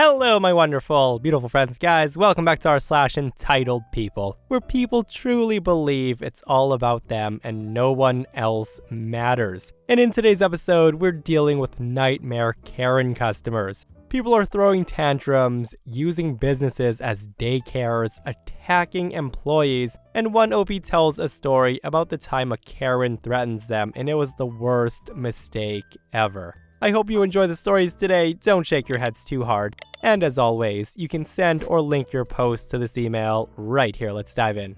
Hello, my wonderful, beautiful friends, guys. Welcome back to our /EntitledPeople, where people truly believe it's all about them and no one else matters. And in today's episode, we're dealing with nightmare Karen customers. People are throwing tantrums, using businesses as daycares, attacking employees, and one OP tells a story about the time a Karen threatens them, and it was the worst mistake ever. I hope you enjoy the stories today. Don't shake your heads too hard. And as always, you can send or link your post to this email right here. Let's dive in.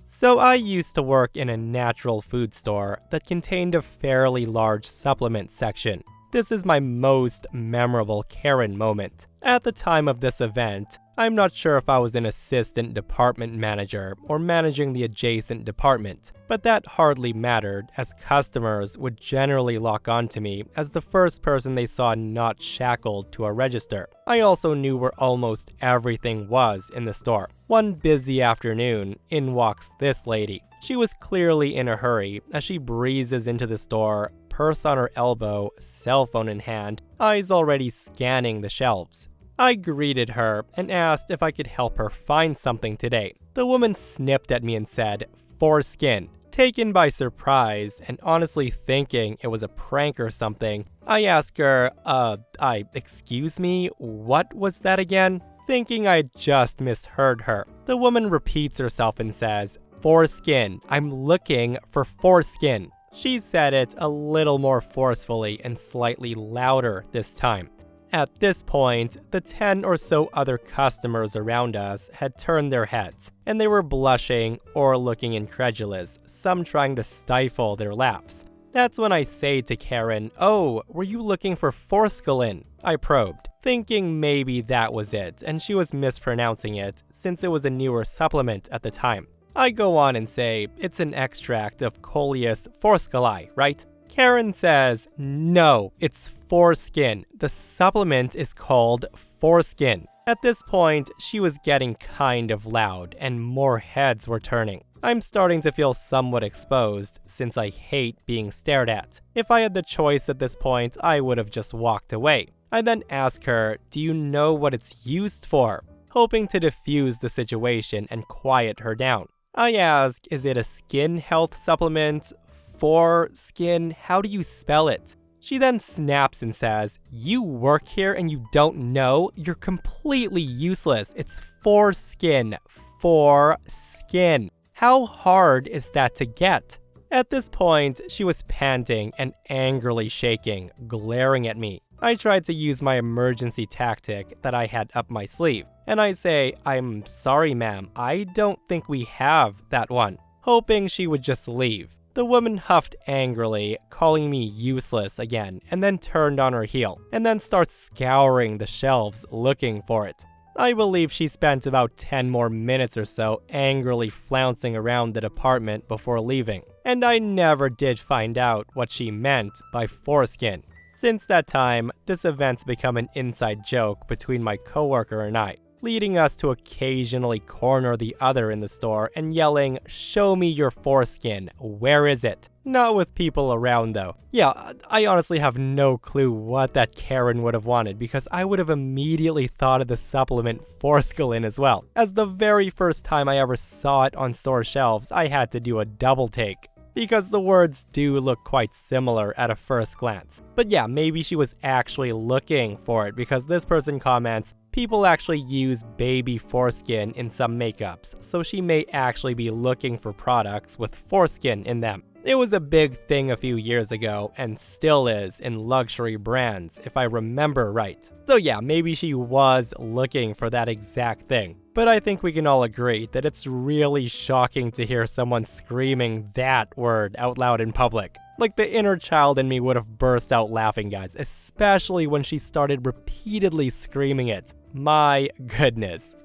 So I used to work in a natural food store that contained a fairly large supplement section. This is my most memorable Karen moment. At the time of this event, I'm not sure if I was an assistant department manager or managing the adjacent department, but that hardly mattered as customers would generally lock onto me as the first person they saw not shackled to a register. I also knew where almost everything was in the store. One busy afternoon, in walks this lady. She was clearly in a hurry as she breezes into the store, purse on her elbow, cell phone in hand, eyes already scanning the shelves. I greeted her and asked if I could help her find something today. The woman snipped at me and said, "Foreskin." Taken by surprise and honestly thinking it was a prank or something, I asked her, excuse me, what was that again? Thinking I just misheard her. The woman repeats herself and says, "Foreskin, I'm looking for foreskin." She said it a little more forcefully and slightly louder this time. At this point, the 10 or so other customers around us had turned their heads, and they were blushing or looking incredulous, some trying to stifle their laughs. That's when I say to Karen, "Oh, were you looking for forskolin?" I probed, thinking maybe that was it, and she was mispronouncing it since it was a newer supplement at the time. I go on and say, "It's an extract of Coleus forskali, right?" Karen says, "No, it's foreskin. The supplement is called foreskin." At this point, she was getting kind of loud and more heads were turning. I'm starting to feel somewhat exposed since I hate being stared at. If I had the choice at this point, I would have just walked away. I then ask her, "Do you know what it's used for?" hoping to diffuse the situation and quiet her down. I ask, "Is it a skin health supplement? Foreskin, how do you spell it?" She then snaps and says, "You work here and you don't know? You're completely useless. It's foreskin. Foreskin. How hard is that to get?" At this point, she was panting and angrily shaking, glaring at me. I tried to use my emergency tactic that I had up my sleeve, and I say, "I'm sorry, ma'am, I don't think we have that one," hoping she would just leave. The woman huffed angrily, calling me useless again, and then turned on her heel, and then starts scouring the shelves looking for it. I believe she spent about 10 more minutes or so angrily flouncing around the department before leaving, and I never did find out what she meant by foreskin. Since that time, this event's become an inside joke between my coworker and I, leading us to occasionally corner the other in the store and yelling, "Show me your foreskin, where is it?" Not with people around though. Yeah, I honestly have no clue what that Karen would have wanted because I would have immediately thought of the supplement forskolin as well. As the very first time I ever saw it on store shelves, I had to do a double take, because the words do look quite similar at a first glance. But yeah, maybe she was actually looking for it because this person comments, "People actually use baby foreskin in some makeups, so she may actually be looking for products with foreskin in them." It was a big thing a few years ago and still is in luxury brands, if I remember right. So yeah, maybe she was looking for that exact thing. But I think we can all agree that it's really shocking to hear someone screaming that word out loud in public. Like the inner child in me would have burst out laughing, guys, especially when she started repeatedly screaming it. My goodness.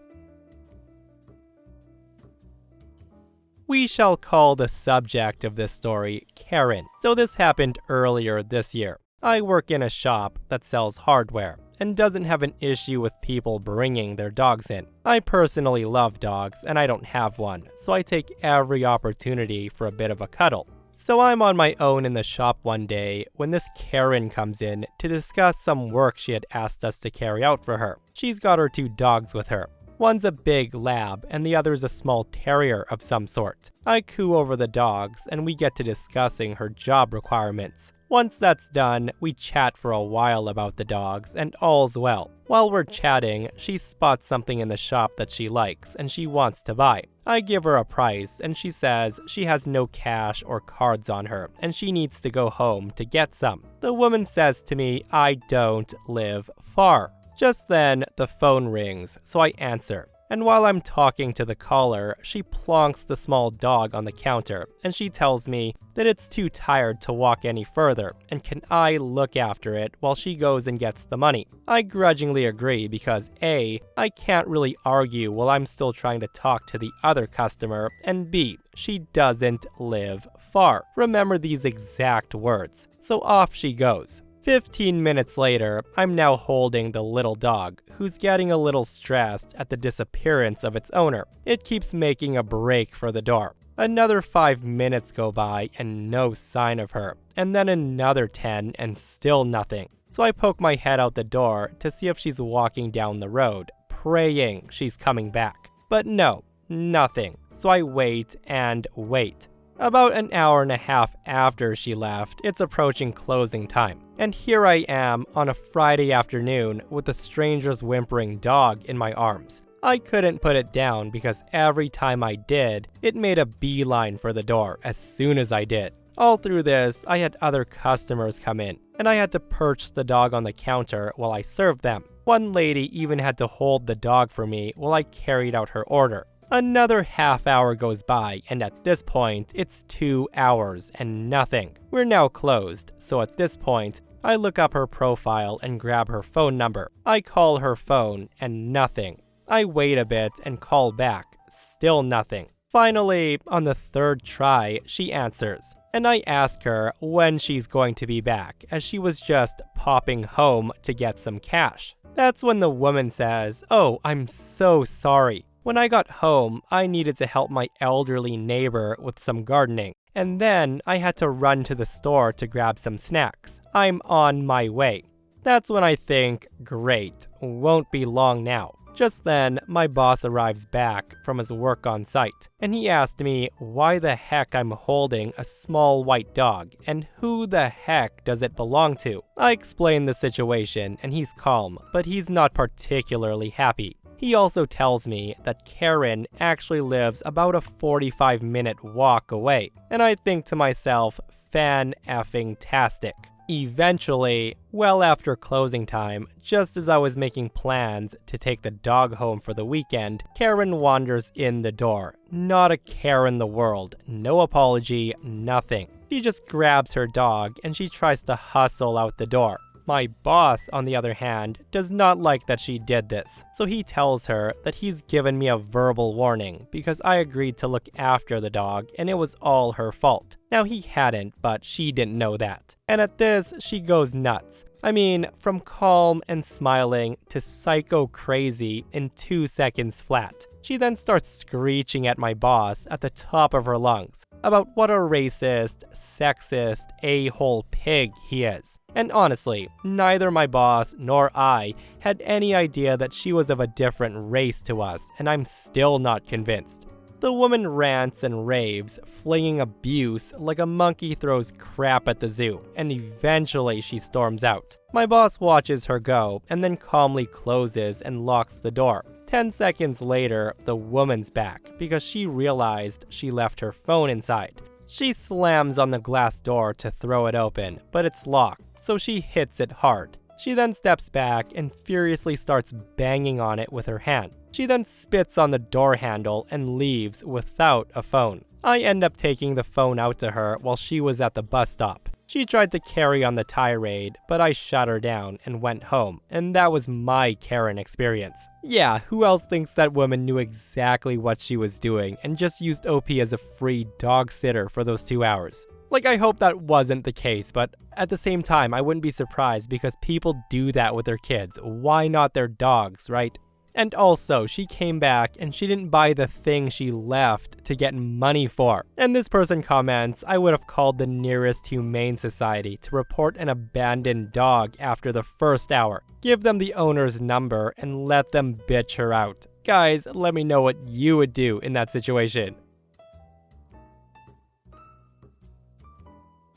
We shall call the subject of this story Karen. So this happened earlier this year. I work in a shop that sells hardware and doesn't have an issue with people bringing their dogs in. I personally love dogs and I don't have one, so I take every opportunity for a bit of a cuddle. So I'm on my own in the shop one day when this Karen comes in to discuss some work she had asked us to carry out for her. She's got her 2 dogs with her. One's a big lab and the other's a small terrier of some sort. I coo over the dogs and we get to discussing her job requirements. Once that's done, we chat for a while about the dogs and all's well. While we're chatting, she spots something in the shop that she likes and she wants to buy. I give her a price and she says she has no cash or cards on her and she needs to go home to get some. The woman says to me I don't live far. Just then, the phone rings, so I answer. And while I'm talking to the caller, she plonks the small dog on the counter, and she tells me that it's too tired to walk any further, and can I look after it while she goes and gets the money. I grudgingly agree because A, I can't really argue while I'm still trying to talk to the other customer, and B, she doesn't live far. Remember these exact words. So off she goes. 15 minutes later, I'm now holding the little dog, who's getting a little stressed at the disappearance of its owner. It keeps making a break for the door. Another 5 minutes go by and no sign of her, and then another 10 and still nothing. So I poke my head out the door to see if she's walking down the road, praying she's coming back. But no, nothing. So I wait and wait. About an hour and a half after she left, it's approaching closing time. And here I am on a Friday afternoon with a stranger's whimpering dog in my arms. I couldn't put it down because every time I did, it made a beeline for the door as soon as I did. All through this, I had other customers come in, and I had to perch the dog on the counter while I served them. One lady even had to hold the dog for me while I carried out her order. Another half hour goes by, and at this point, it's 2 hours and nothing. We're now closed, so at this point, I look up her profile and grab her phone number. I call her phone, and nothing. I wait a bit and call back, still nothing. Finally, on the 3rd try, she answers, and I ask her when she's going to be back, as she was just popping home to get some cash. That's when the woman says, "Oh, I'm so sorry. When I got home, I needed to help my elderly neighbor with some gardening, and then I had to run to the store to grab some snacks. I'm on my way." That's when I think, great, won't be long now. Just then, my boss arrives back from his work on site, and he asked me why the heck I'm holding a small white dog, and who the heck does it belong to. I explain the situation, and he's calm, but he's not particularly happy. He also tells me that Karen actually lives about a 45-minute walk away, and I think to myself, fan-effing-tastic. Eventually, well after closing time, just as I was making plans to take the dog home for the weekend, Karen wanders in the door. Not a care in the world, no apology, nothing. She just grabs her dog and she tries to hustle out the door. My boss, on the other hand, does not like that she did this, so he tells her that he's given me a verbal warning because I agreed to look after the dog and it was all her fault. Now he hadn't, but she didn't know that. And at this, she goes nuts. I mean, from calm and smiling to psycho crazy in 2 seconds flat. She then starts screeching at my boss at the top of her lungs about what a racist, sexist, a-hole pig he is. And honestly, neither my boss nor I had any idea that she was of a different race to us, and I'm still not convinced. The woman rants and raves, flinging abuse like a monkey throws crap at the zoo, and eventually she storms out. My boss watches her go, and then calmly closes and locks the door. 10 seconds later, the woman's back, because she realized she left her phone inside. She slams on the glass door to throw it open, but it's locked, so she hits it hard. She then steps back and furiously starts banging on it with her hand. She then spits on the door handle and leaves without a phone. I end up taking the phone out to her while she was at the bus stop. She tried to carry on the tirade, but I shut her down and went home, and that was my Karen experience. Yeah, who else thinks that woman knew exactly what she was doing and just used OP as a free dog sitter for those 2 hours? Like, I hope that wasn't the case, but at the same time, I wouldn't be surprised because people do that with their kids. Why not their dogs, right? And also, she came back and she didn't buy the thing she left to get money for. And this person comments, I would have called the nearest humane society to report an abandoned dog after the first hour. Give them the owner's number and let them bitch her out. Guys, let me know what you would do in that situation.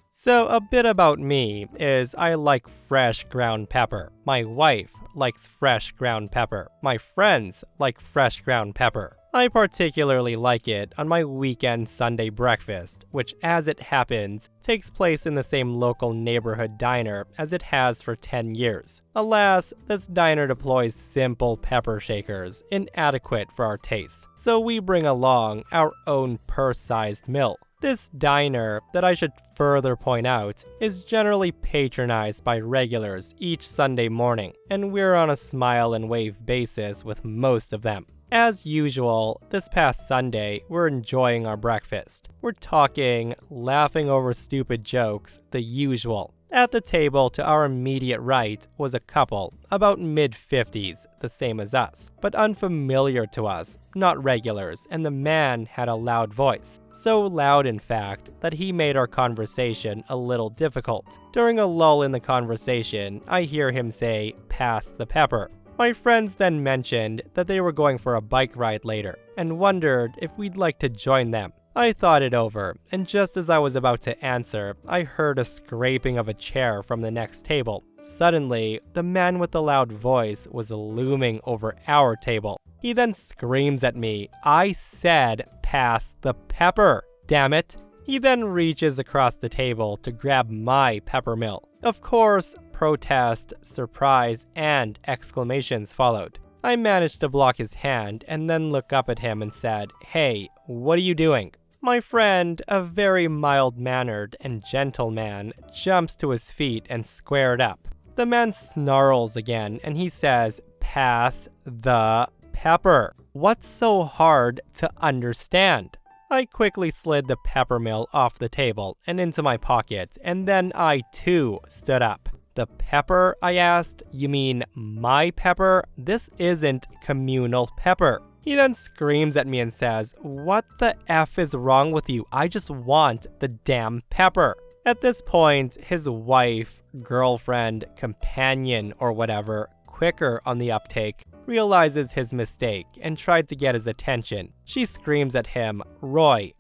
So a bit about me is I like fresh ground pepper. My wife likes fresh ground pepper. My friends like fresh ground pepper. I particularly like it on my weekend Sunday breakfast, which as it happens, takes place in the same local neighborhood diner as it has for 10 years. Alas, this diner deploys simple pepper shakers, inadequate for our tastes, so we bring along our own purse-sized mill. This diner, that I should further point out, is generally patronized by regulars each Sunday morning, and we're on a smile and wave basis with most of them. As usual, this past Sunday, we're enjoying our breakfast. We're talking, laughing over stupid jokes, the usual. At the table to our immediate right was a couple, about mid-50s, the same as us, but unfamiliar to us, not regulars, and the man had a loud voice. So loud, in fact, that he made our conversation a little difficult. During a lull in the conversation, I hear him say, "Pass the pepper." My friends then mentioned that they were going for a bike ride later, and wondered if we'd like to join them. I thought it over, and just as I was about to answer, I heard a scraping of a chair from the next table. Suddenly, the man with the loud voice was looming over our table. He then screams at me, "I said, pass the pepper, damn it!" He then reaches across the table to grab my pepper mill. Of course, protest, surprise, and exclamations followed. I managed to block his hand and then look up at him and said, "Hey, what are you doing?" My friend, a very mild-mannered and gentle man, jumps to his feet and squared up. The man snarls again and he says, "Pass the pepper." What's so hard to understand? I quickly slid the pepper mill off the table and into my pocket, and then I too stood up. "The pepper?" I asked. "You mean my pepper? This isn't communal pepper." He then screams at me and says, "What the F is wrong with you? I just want the damn pepper." At this point, his wife, girlfriend, companion, or whatever, quicker on the uptake, realizes his mistake and tried to get his attention. She screams at him, Roy,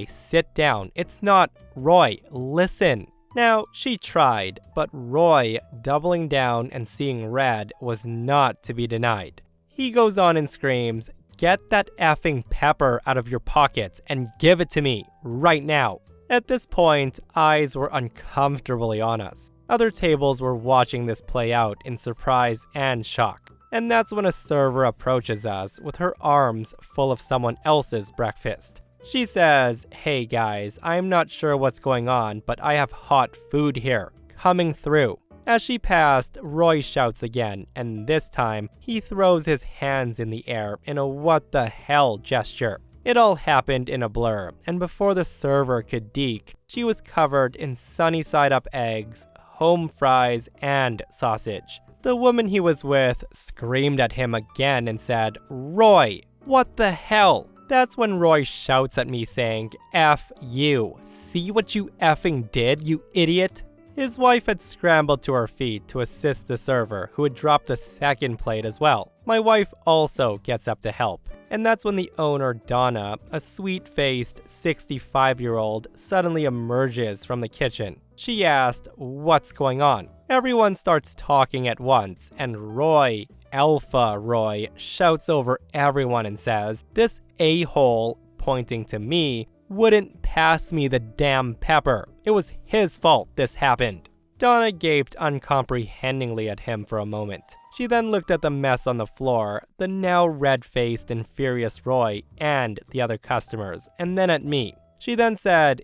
sit down. It's not Roy, listen." Now, she tried, but Roy, doubling down and seeing red, was not to be denied. He goes on and screams, "Get that effing pepper out of your pockets and give it to me, right now." At this point, eyes were uncomfortably on us. Other tables were watching this play out in surprise and shock. And that's when a server approaches us with her arms full of someone else's breakfast. She says, "Hey guys, I'm not sure what's going on, but I have hot food here, coming through." As she passed, Roy shouts again, and this time, he throws his hands in the air in a what the hell gesture. It all happened in a blur, and before the server could deke, she was covered in sunny-side-up eggs, home fries, and sausage. The woman he was with screamed at him again and said, "Roy, what the hell?" That's when Roy shouts at me saying, "F you, see what you effing did, you idiot?" His wife had scrambled to her feet to assist the server, who had dropped the second plate as well. My wife also gets up to help. And that's when the owner, Donna, a sweet-faced 65-year-old, suddenly emerges from the kitchen. She asked, "What's going on?" Everyone starts talking at once, and Roy, Alpha Roy, shouts over everyone and says, "This a-hole," pointing to me, "wouldn't pass me the damn pepper. It was his fault this happened." Donna gaped uncomprehendingly at him for a moment. She then looked at the mess on the floor, the now red-faced and furious Roy, and the other customers, and then at me. She then said,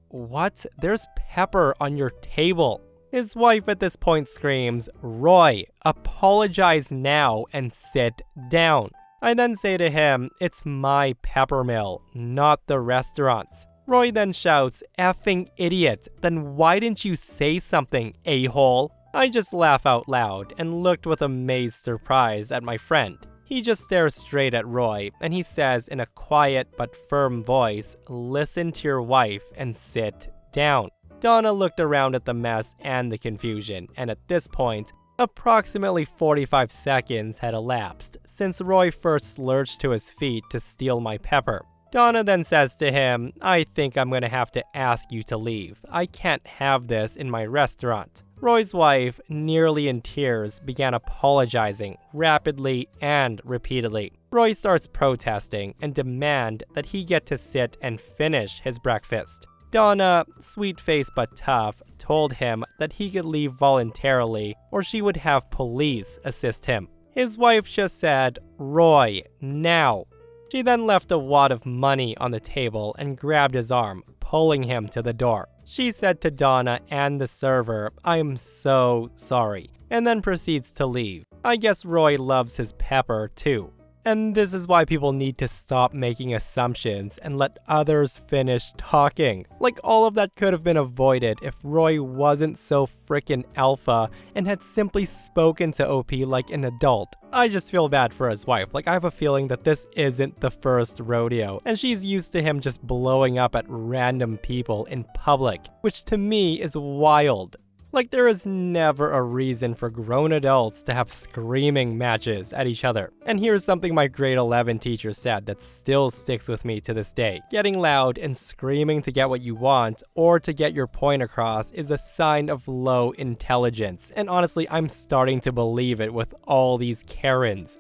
"What? There's pepper on your table." His wife at this point screams, "Roy, apologize now and sit down." I then say to him, "It's my pepper mill, not the restaurant's." Roy then shouts, "Effing idiot, then why didn't you say something, a-hole?" I just laugh out loud and looked with amazed surprise at my friend. He just stares straight at Roy, and he says in a quiet but firm voice, "Listen to your wife and sit down." Donna looked around at the mess and the confusion, and at this point, approximately 45 seconds had elapsed since Roy first lurched to his feet to steal my pepper. Donna then says to him, "I think I'm gonna have to ask you to leave. I can't have this in my restaurant." Roy's wife, nearly in tears, began apologizing rapidly and repeatedly. Roy starts protesting and demand that he get to sit and finish his breakfast. Donna, sweet-faced but tough, told him that he could leave voluntarily or she would have police assist him. His wife just said, "Roy, now." She then left a wad of money on the table and grabbed his arm, pulling him to the door. She said to Donna and the server, "I'm so sorry," and then proceeds to leave. I guess Roy loves his pepper too. And this is why people need to stop making assumptions and let others finish talking. Like, all of that could have been avoided if Roy wasn't so frickin' alpha and had simply spoken to OP like an adult. I just feel bad for his wife. Like, I have a feeling that this isn't the first rodeo, and she's used to him just blowing up at random people in public, which to me is wild. Like, there is never a reason for grown adults to have screaming matches at each other. And here's something my grade 11 teacher said that still sticks with me to this day. Getting loud and screaming to get what you want or to get your point across is a sign of low intelligence. And honestly, I'm starting to believe it with all these Karens.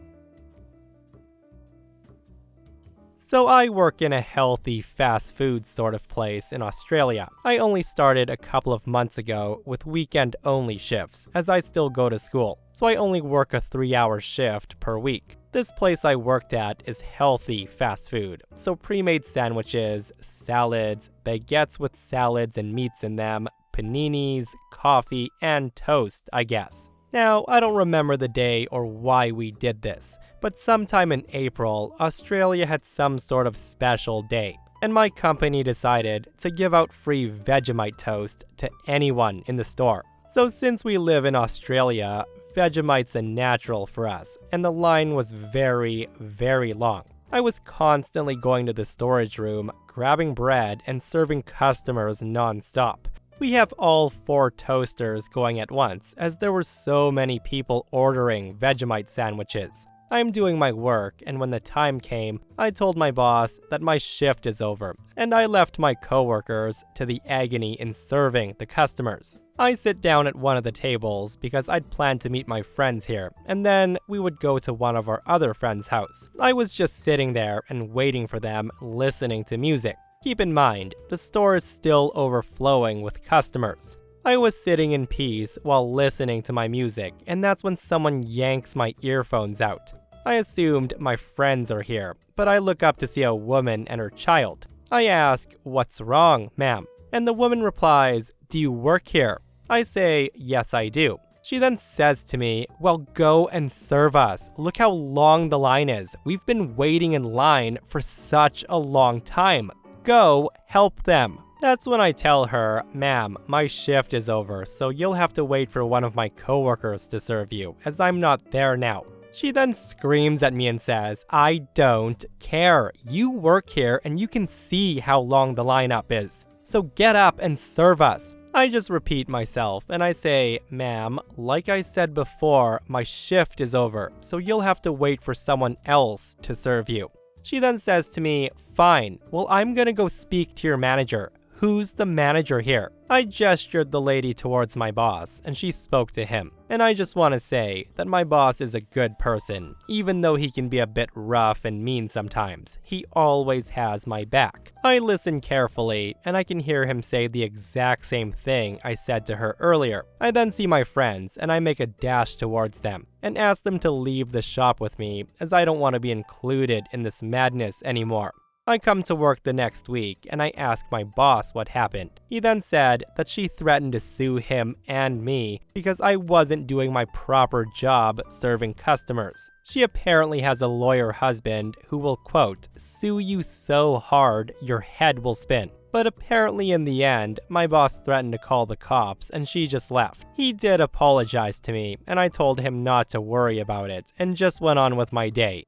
So I work in a healthy fast food sort of place in Australia. I only started a couple of months ago with weekend-only shifts, as I still go to school, so I only work a 3-hour shift per week. This place I worked at is healthy fast food, so pre-made sandwiches, salads, baguettes with salads and meats in them, paninis, coffee, and toast, I guess. Now, I don't remember the day or why we did this, but sometime in April, Australia had some sort of special day, and my company decided to give out free Vegemite toast to anyone in the store. So since we live in Australia, Vegemite's a natural for us, and the line was very, very long. I was constantly going to the storage room, grabbing bread, and serving customers non-stop. We have all 4 toasters going at once, as there were so many people ordering Vegemite sandwiches. I'm doing my work, and when the time came, I told my boss that my shift is over, and I left my coworkers to the agony in serving the customers. I sit down at one of the tables because I'd planned to meet my friends here, and then we would go to one of our other friends' house. I was just sitting there and waiting for them, listening to music. Keep in mind, the store is still overflowing with customers. I was sitting in peace while listening to my music, and that's when someone yanks my earphones out. I assumed my friends are here, but I look up to see a woman and her child. I ask, "What's wrong, ma'am?" And the woman replies, "Do you work here?" I say, "Yes, I do." She then says to me, "Well, go and serve us. Look how long the line is. We've been waiting in line for such a long time. Go help them." That's when I tell her, "Ma'am, my shift is over, so you'll have to wait for one of my coworkers to serve you, as I'm not there now." She then screams at me and says, "I don't care. You work here and you can see how long the lineup is. So get up and serve us." I just repeat myself and I say, "Ma'am, like I said before, my shift is over, so you'll have to wait for someone else to serve you." She then says to me, "Fine, well, I'm gonna go speak to your manager. Who's the manager here?" I gestured the lady towards my boss, and she spoke to him. And I just want to say that my boss is a good person. Even though he can be a bit rough and mean sometimes, he always has my back. I listen carefully, and I can hear him say the exact same thing I said to her earlier. I then see my friends, and I make a dash towards them, and ask them to leave the shop with me, as I don't want to be included in this madness anymore. I come to work the next week, and I ask my boss what happened. He then said that she threatened to sue him and me because I wasn't doing my proper job serving customers. She apparently has a lawyer husband who will, quote, "sue you so hard your head will spin." But apparently in the end, my boss threatened to call the cops and she just left. He did apologize to me, and I told him not to worry about it and just went on with my day.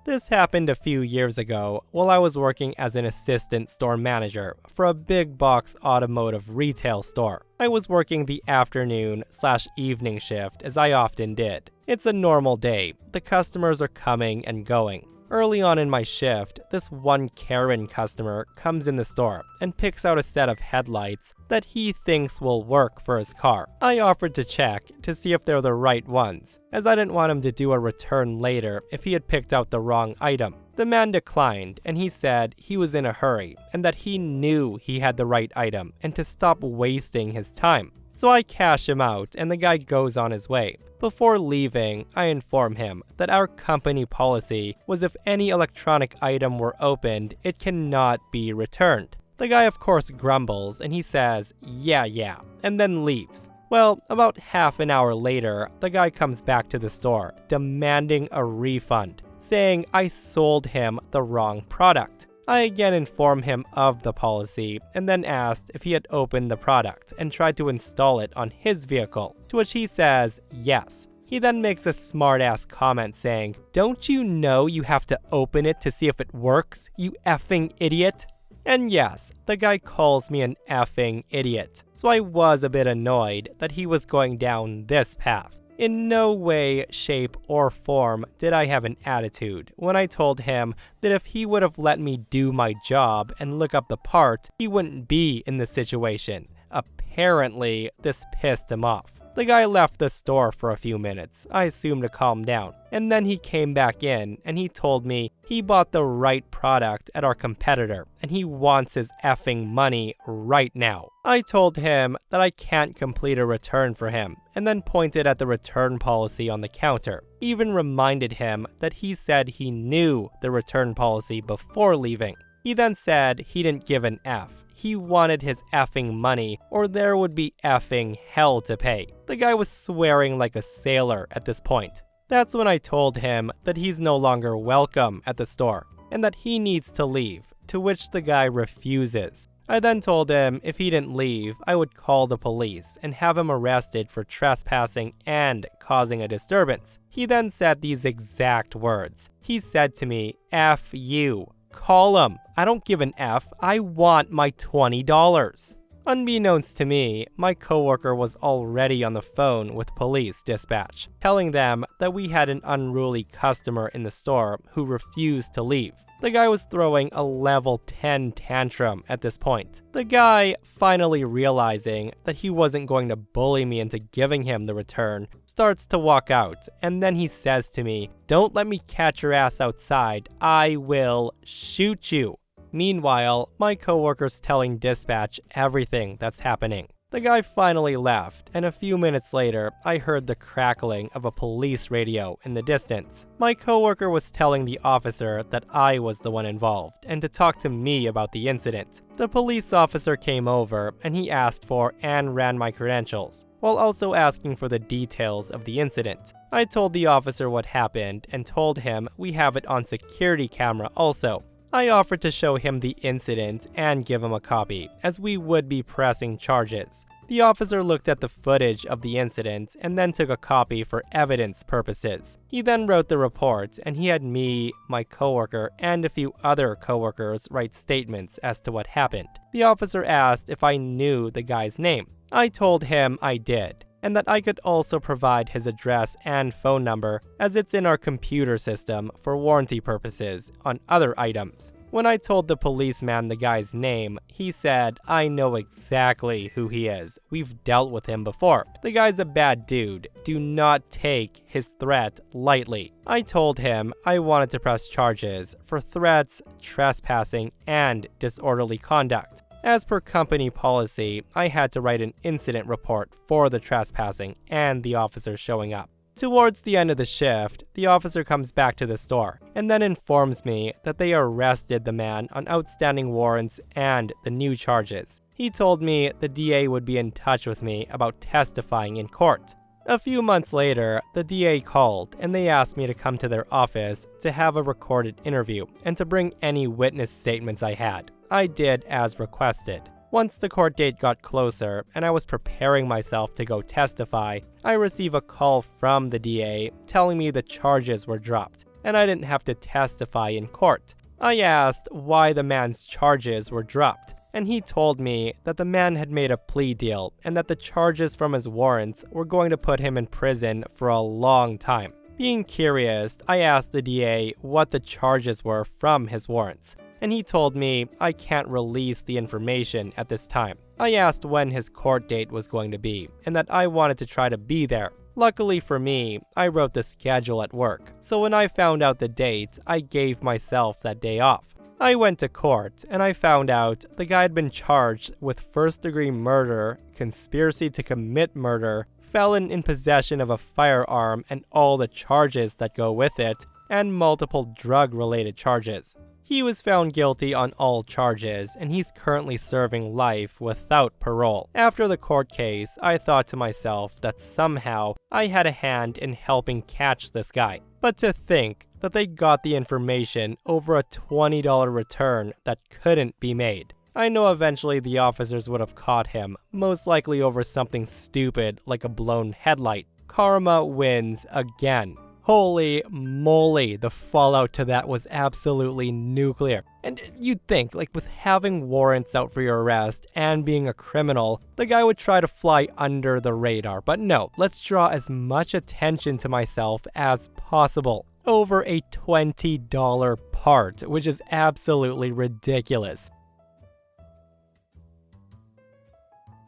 This happened a few years ago while I was working as an assistant store manager for a big box automotive retail store. I was working the afternoon/evening shift as I often did. It's a normal day. The customers are coming and going. Early on in my shift, this one Karen customer comes in the store and picks out a set of headlights that he thinks will work for his car. I offered to check to see if they're the right ones, as I didn't want him to do a return later if he had picked out the wrong item. The man declined, and he said he was in a hurry and that he knew he had the right item and to stop wasting his time. So I cash him out and the guy goes on his way. Before leaving, I inform him that our company policy was if any electronic item were opened, it cannot be returned. The guy of course grumbles and he says, yeah, and then leaves. Well, about half an hour later, the guy comes back to the store, demanding a refund, saying I sold him the wrong product. I again inform him of the policy and then asked if he had opened the product and tried to install it on his vehicle, to which he says yes. He then makes a smart-ass comment saying, "Don't you know you have to open it to see if it works, you effing idiot?" And yes, the guy calls me an effing idiot, so I was a bit annoyed that he was going down this path. In no way, shape, or form did I have an attitude when I told him that if he would have let me do my job and look up the part, he wouldn't be in this situation. Apparently, this pissed him off. The guy left the store for a few minutes, I assumed to calm down, and then he came back in and he told me he bought the right product at our competitor and he wants his effing money right now. I told him that I can't complete a return for him and then pointed at the return policy on the counter. Even reminded him that he said he knew the return policy before leaving. He then said he didn't give an F. He wanted his effing money or there would be effing hell to pay. The guy was swearing like a sailor at this point. That's when I told him that he's no longer welcome at the store and that he needs to leave, to which the guy refuses. I then told him if he didn't leave, I would call the police and have him arrested for trespassing and causing a disturbance. He then said these exact words. He said to me, "F you. Call him. I don't give an F. I want my $20. Unbeknownst to me, my coworker was already on the phone with police dispatch, telling them that we had an unruly customer in the store who refused to leave. The guy was throwing a level 10 tantrum at this point. The guy, finally realizing that he wasn't going to bully me into giving him the return, starts to walk out, and then he says to me, "Don't let me catch your ass outside. I will shoot you." Meanwhile, my coworker's telling dispatch everything that's happening. The guy finally left, and a few minutes later, I heard the crackling of a police radio in the distance. My coworker was telling the officer that I was the one involved, and to talk to me about the incident. The police officer came over, and he asked for and ran my credentials, while also asking for the details of the incident. I told the officer what happened, and told him we have it on security camera also. I offered to show him the incident and give him a copy, as we would be pressing charges. The officer looked at the footage of the incident and then took a copy for evidence purposes. He then wrote the report, and he had me, my coworker, and a few other coworkers write statements as to what happened. The officer asked if I knew the guy's name. I told him I did, and that I could also provide his address and phone number as it's in our computer system for warranty purposes on other items. When I told the policeman the guy's name, he said, "I know exactly who he is. We've dealt with him before. The guy's a bad dude. Do not take his threat lightly." I told him I wanted to press charges for threats, trespassing, and disorderly conduct. As per company policy, I had to write an incident report for the trespassing and the officer showing up. Towards the end of the shift, the officer comes back to the store and then informs me that they arrested the man on outstanding warrants and the new charges. He told me the DA would be in touch with me about testifying in court. A few months later, the DA called and they asked me to come to their office to have a recorded interview and to bring any witness statements I had. I did as requested. Once the court date got closer and I was preparing myself to go testify, I received a call from the DA telling me the charges were dropped and I didn't have to testify in court. I asked why the man's charges were dropped, and he told me that the man had made a plea deal and that the charges from his warrants were going to put him in prison for a long time. Being curious, I asked the DA what the charges were from his warrants, and he told me I can't release the information at this time. I asked when his court date was going to be, and that I wanted to try to be there. Luckily for me, I wrote the schedule at work, so when I found out the date, I gave myself that day off. I went to court, and I found out the guy had been charged with first-degree murder, conspiracy to commit murder, felon in possession of a firearm and all the charges that go with it, and multiple drug-related charges. He was found guilty on all charges, and he's currently serving life without parole. After the court case, I thought to myself that somehow I had a hand in helping catch this guy. But to think that they got the information over a $20 return that couldn't be made. I know eventually the officers would have caught him, most likely over something stupid like a blown headlight. Karma wins again. Holy moly, the fallout to that was absolutely nuclear. And you'd think, like with having warrants out for your arrest and being a criminal, the guy would try to fly under the radar. But no, let's draw as much attention to myself as possible. Over a $20 part, which is absolutely ridiculous.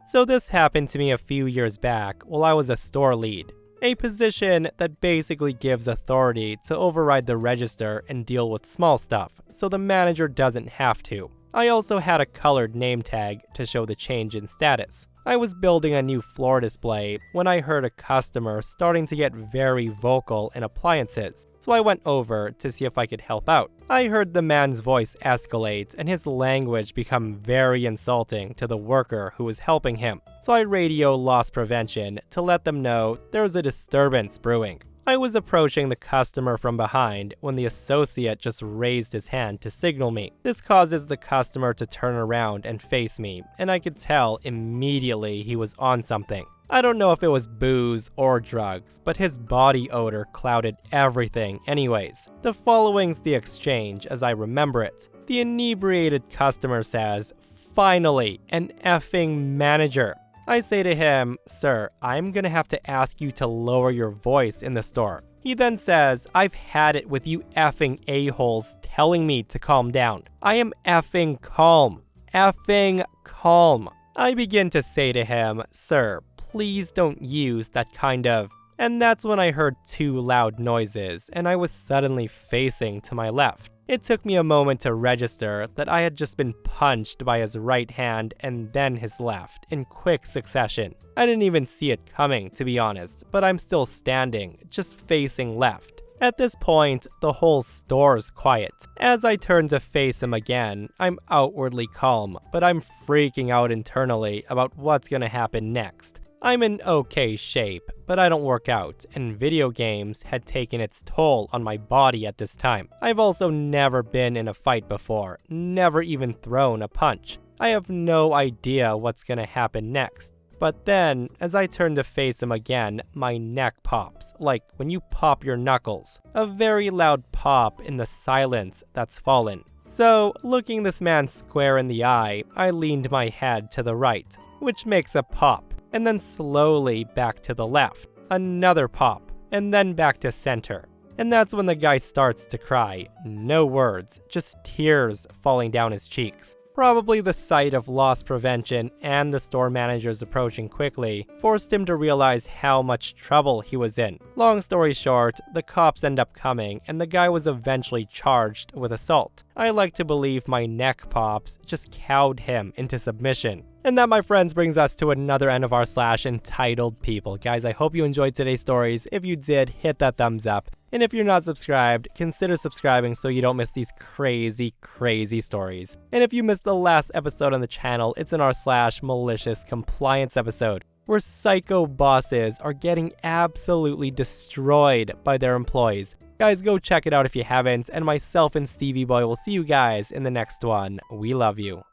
So this happened to me a few years back while I was a store lead. A position that basically gives authority to override the register and deal with small stuff, so the manager doesn't have to. I also had a colored name tag to show the change in status. I was building a new floor display when I heard a customer starting to get very vocal in appliances, so I went over to see if I could help out. I heard the man's voice escalate and his language become very insulting to the worker who was helping him, so I radio loss prevention to let them know there was a disturbance brewing. I was approaching the customer from behind when the associate just raised his hand to signal me. This causes the customer to turn around and face me, and I could tell immediately he was on something. I don't know if it was booze or drugs, but his body odor clouded everything anyways. The following's the exchange as I remember it. The inebriated customer says, "Finally, an effing manager." I say to him, "Sir, I'm gonna have to ask you to lower your voice in the store." He then says, "I've had it with you effing a-holes telling me to calm down. I am effing calm. Effing calm." I begin to say to him, "Sir, please don't use that kind of..." And that's when I heard two loud noises, and I was suddenly facing to my left. It took me a moment to register that I had just been punched by his right hand and then his left in quick succession. I didn't even see it coming, to be honest, but I'm still standing, just facing left. At this point, the whole store's quiet. As I turn to face him again, I'm outwardly calm, but I'm freaking out internally about what's gonna happen next. I'm in okay shape, but I don't work out, and video games had taken its toll on my body at this time. I've also never been in a fight before, never even thrown a punch. I have no idea what's gonna happen next. But then, as I turn to face him again, my neck pops, like when you pop your knuckles. A very loud pop in the silence that's fallen. So, looking this man square in the eye, I leaned my head to the right, which makes a pop. And then slowly back to the left, another pop, and then back to center. And that's when the guy starts to cry. No words, just tears falling down his cheeks. Probably the sight of loss prevention and the store managers approaching quickly forced him to realize how much trouble he was in. Long story short, the cops end up coming and the guy was eventually charged with assault. I like to believe my neck pops just cowed him into submission. And that, my friends, brings us to another end of our slash entitled people. Guys, I hope you enjoyed today's stories. If you did, hit that thumbs up. And if you're not subscribed, consider subscribing so you don't miss these crazy, crazy stories. And if you missed the last episode on the channel, it's in our slash malicious compliance episode. where psycho bosses are getting absolutely destroyed by their employees. Guys, go check it out if you haven't, and myself and Stevie Boy will see you guys in the next one. We love you.